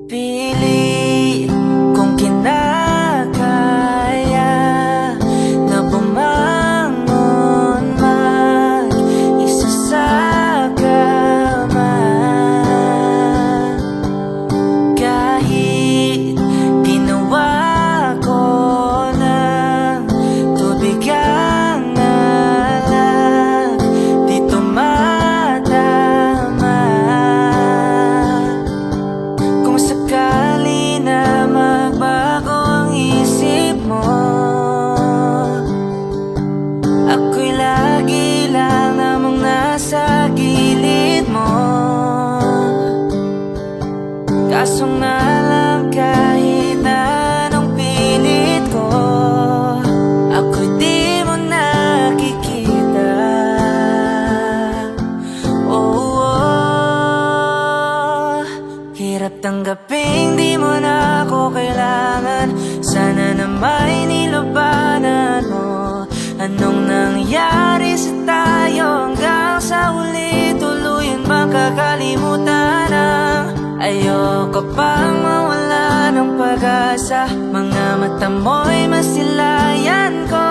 Pilit kong kinakaya na bumangon mag-isa sa kama. Kahit ginawa ko ng tubig ang alak, di tumatama. Kung sakali na magbago ang isip mo, ako'y lagi lang namang nasa gilid mo. Kaso nga lang kahit anong pilit ko, ako'y di mo nakikita. Oh, hirap tanggaping di mo na ako kailangan. Sana na may nilabanan mo. Anong nangyari sa tayo hanggang sa huli? Tuluyan bang kakalimutan na? Ayoko pang mawala ng pag-asa. Mga mata mo'y masilayan ko.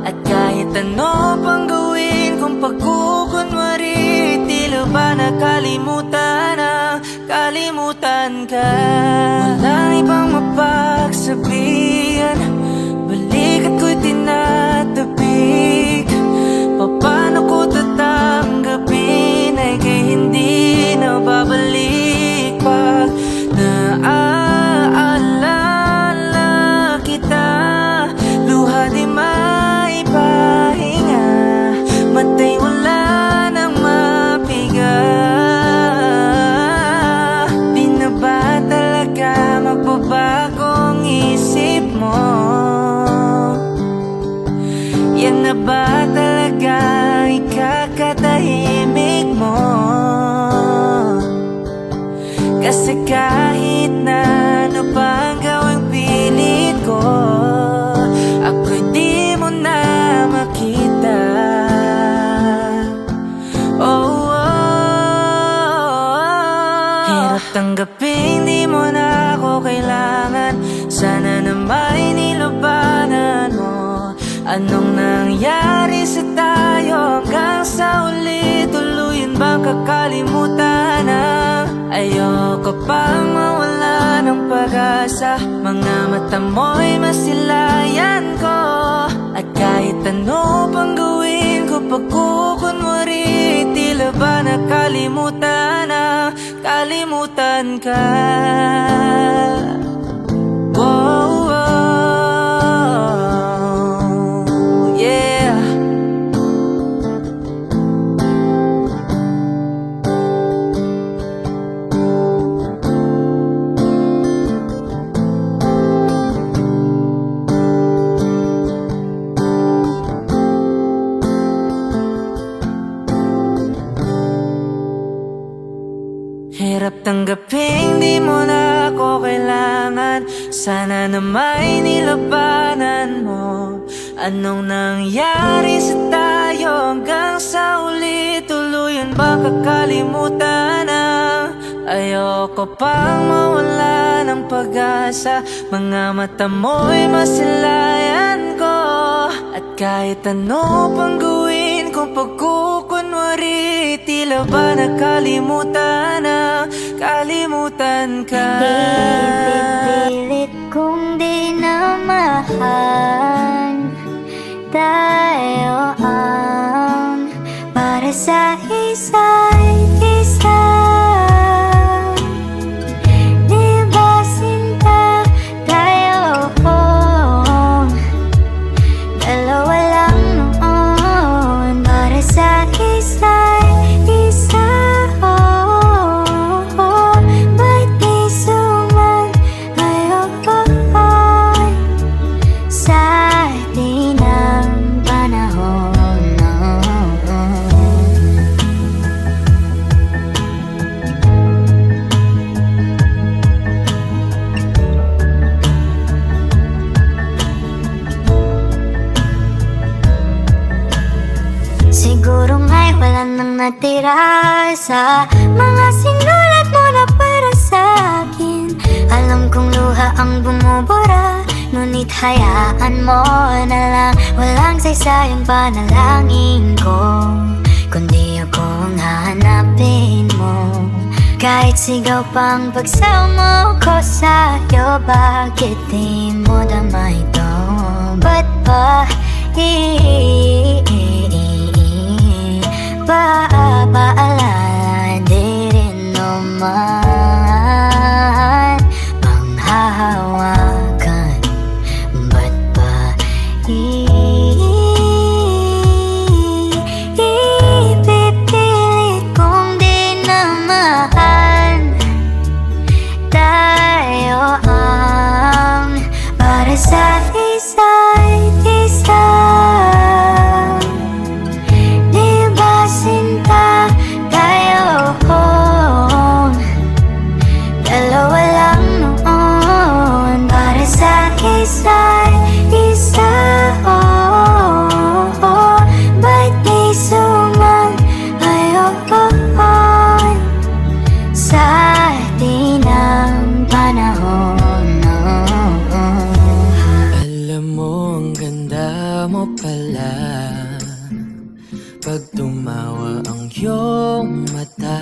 At kahit ano pang gawin kung pagkukunwari, tila ba nakalimutan na kalimutan ka? Walang ibang mapagsabihan, balikat ko'y tinatabik. Paano ko tatanggapin ay kay hindi na babalik pag naaalala kita. Luha di maipahinga, matay wala nang mapiga. Di na ba talaga magbabago ang isip mo? Yan na ba talaga ikakatahimik mo? Kasi kahit na ano pa ang gawing pilit ko, ako'y di mo na makita. Oh, hirap tanggapin di mo na ako kailangan. Sana na may nilabanan mo. Anong nangyari sa tayo hanggang sa uli? Tuluyan bang kakalimutan na? Ayoko pang mawala ng pag-asa. Mga mata mo'y masilayan ko. At kahit ano pang gawin ko pagkukunwari, tila ba nakalimutan na kalimutan ka? Whoa, whoa, yeah. Hirap tanggaping di mo na ako kailangan. Sana na may nilabanan mo. Anong nangyari sa tayo hanggang sa uli? Tuluyan ba kakalimutan na? Ayoko pang mawala ng pag-asa. Mga mata mo'y masilayan ko. At kahit ano pang gawin kung pagkukunwari, tila ba nakalimutan na kalimutan ka? Pilit kong di na mahal. Tayo ang para sa isa't isa. Di ba sinta tayo? Dalawa lang noon para sa isa't isa. Ba't di sumayon sa atin ang panahon? Siguro nga'y wala nang natira sa mga sinulat mo na para sa akin. luha ang bumubura, ngunit hayaan mo na lang. Walang saysayang panalangin ko, kundi ako ang hahanapin mo. Kahit sigaw pang pagsaw mo ko sa'yo, bakit di mo dama ito? Ba't ba paalala di rin naman panghahawakan? Ba't ba ipipilit kong di naman tayo ang para sa isa't isa? Di ba sinta tayo? Dalawa lang noon para sa isa't isa. Ba't di sumayon sa atin ang panahon? Alam mo, ang ganda mo pala pag tumawa ang iyong mata.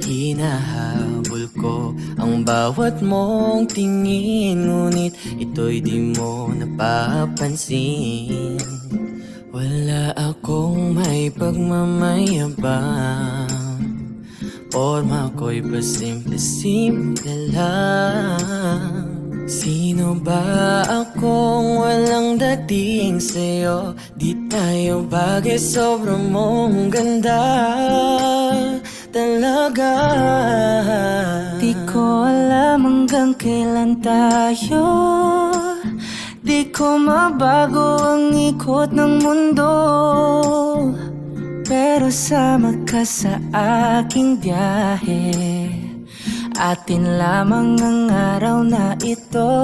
Hinahabol ko ang bawat mong tingin, ngunit ito'y di mo napapansin. Wala akong may pagmamayabang, forma ko'y pasimple-simple lang. Sino ba akong walang dating sa'yo? Di tayo bagay, sobrang mong ganda talaga. Di ko alam hanggang kailan tayo, di ko mabago ang ikot ng mundo, pero sama ka sa aking biyahe. Atin lamang ang araw na ito.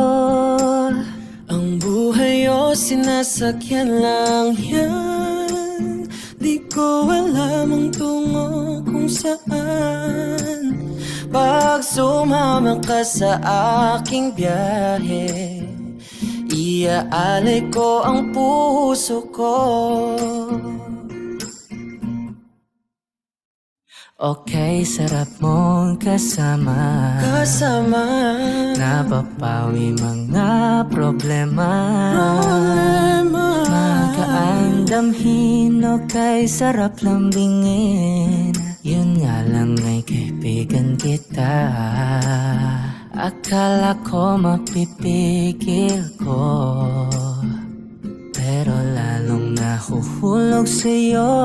Ang buhay o sinasakyan lang yan, di ko alam ang tungo kung saan. Pag sumama ka sa aking biyahe, iaalay ko ang puso ko. Okay, sarap mong kasama, napapawi mga problema. Magaan damhin, okay, sarap lambingin. Yun nga lang ay kaibigan kita. Akala ko mapipigil ko, pero lalong nahuhulog sa'yo.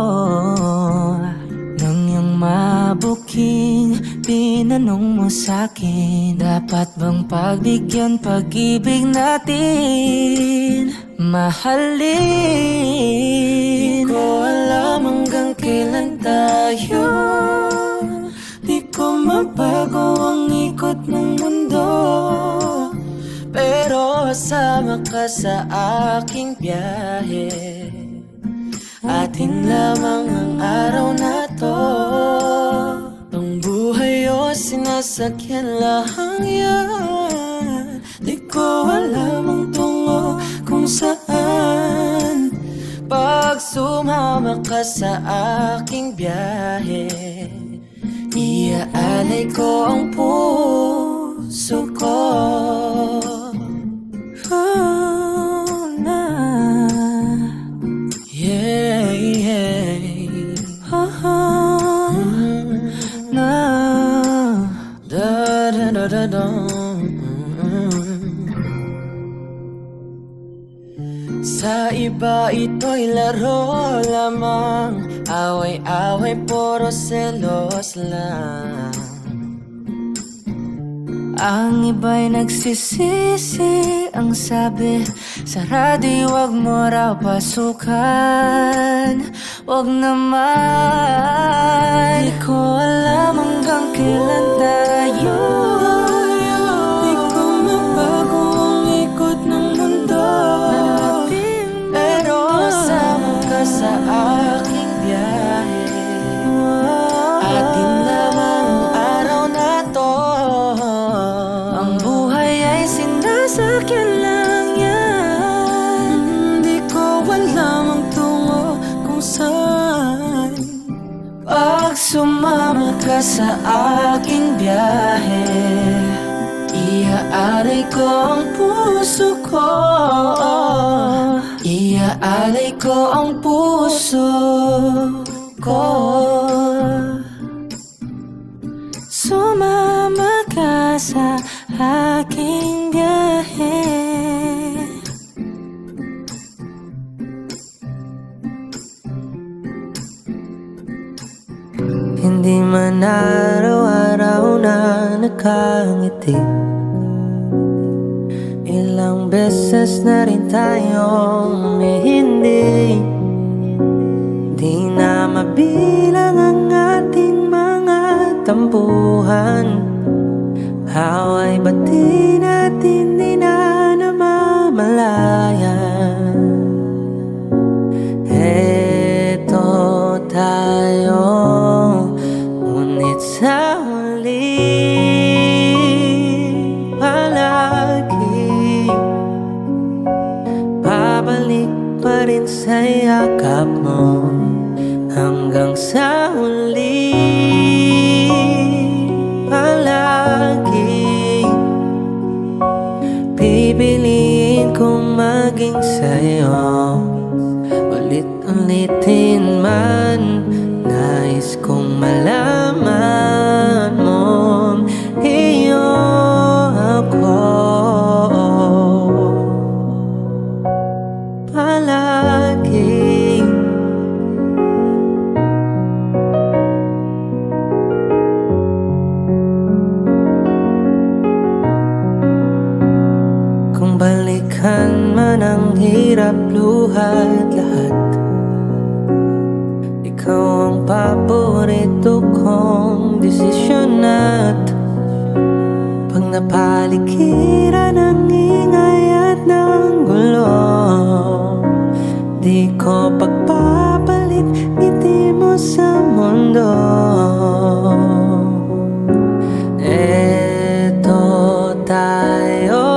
Nang iyong mabuking tinanong mo sa'kin, dapat bang pagbigyan pag-ibig natin, mahalin? Di ko alam hanggang kailan tayo, di ko mabago ang ikot ng mundo, pero sama ka sa aking biyahe. Atin lamang ang araw na to. Ang buhay o sinasakyan lang yan, di ko alam ang tungo kung saan. Pag sumama ka sa aking biyahe, iaalay ko ang puso ko. Sa iba ito'y laro lamang, away-away puro selos lang. Ang iba'y nagsisisi, ang sabi sa radyo, wag mo raw pasukan. Wag naman, di ko alam hanggang kailan tayo, di ko mabago ang ikot ng mundo, pero sama ka sa aking biyahe. Atin lamang ang araw na to. Ang ka sa aking biyahe. Iaalay ko ang puso ko. Iaalay ko ang puso ko. Sumama ka sa aking biyahe. Hindi man araw-araw na nakangiti, ilang beses na rin tayong may hindi. Di na mabilang ang ating mga tampuhan. Away bati natin di na namamalayan. Eto tayo, ngunit sa huli palagi babalik pa rin sa yakap mo. Hanggang sa huli palagi pipiliin kong maging sa'yo. Ulit-ulitin man, nais kong malaman mong iyo ako palagi. Kung balikan man ang hirap, luha't lahat, ikaw ang paborito kong desisyon. At pag napaligiran ng ingay at ng gulo, di ko pagpapalit ngiti mo sa mundo. Eto tayo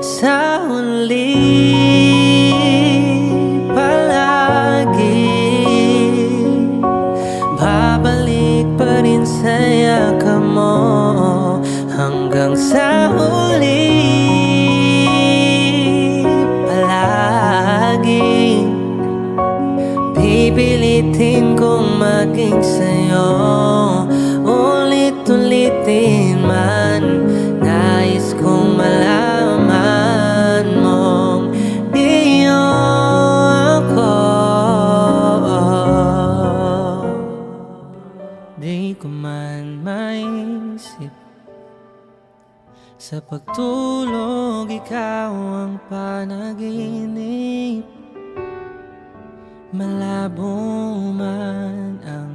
sa huli palagi, babalik pa rin sa yakap mo. Hanggang sa huli palagi pipilitin kong maging sa'yo. Ulit-ulitin man, nais kong malaman mong iyo ako. Di ko man maisip, sa pagtulog ikaw ang panaginip. Malabo man ang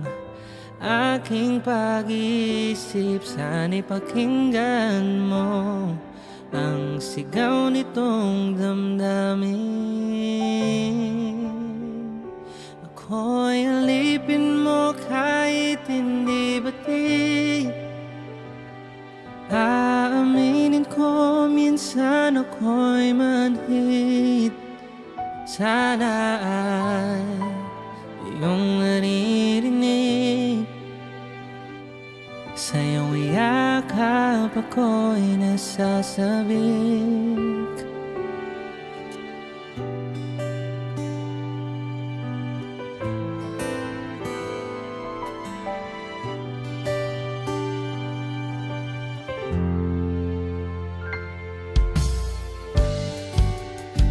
aking pag-iisip, sana'y pakinggan mo ang sigaw nitong damdamin. Ako'y alipin mo kahit hindi batid. Aaminin ko minsan ako'y manhid. Sana ay iyong naririnig, sa iyong yakap ako'y nasasabik.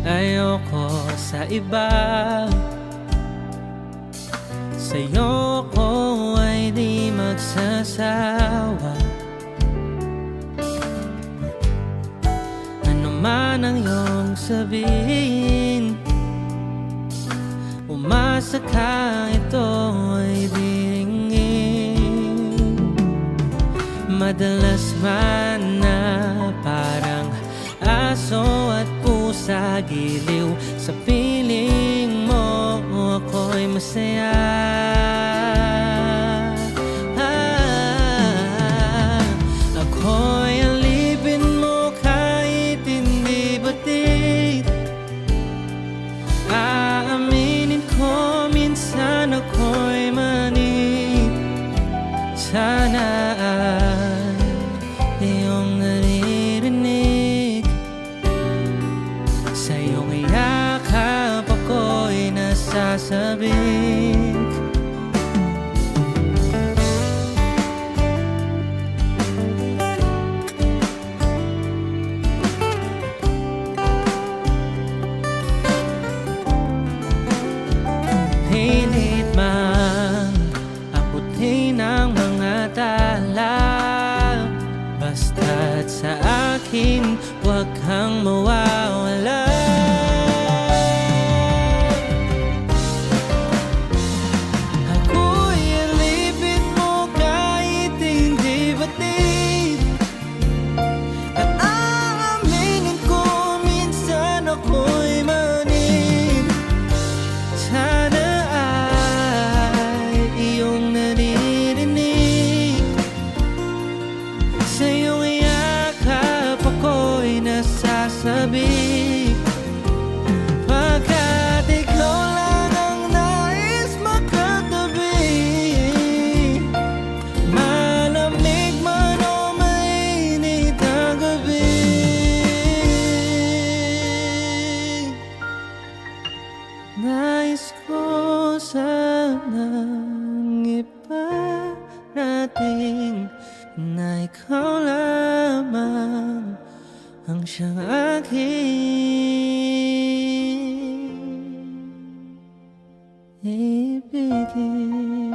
Ayoko sa iba, sa'yo ko ay di magsasawa. Ano man ang iyong sabihin, umasa ka ito ay diringin. Madalas man na parang aso at pusa, giliw sa piling mo, ako'y masaya. Ako'y alipin mo kahit hindi batid. Aaminin ko minsan ako'y manid. wag kang mawawala. Ako'y alipin mo kahit hindi batid, at aaminin ko minsan ako'y manid. Sana ay iyong naririnig, sa iyong yakap ako'y nasasabik. Pagkat ikaw lang ang nais makatabi, malamig man o mainit ang gabi. Nais ko sanang iparating na ikaw lamang ang siyang aking ibigin.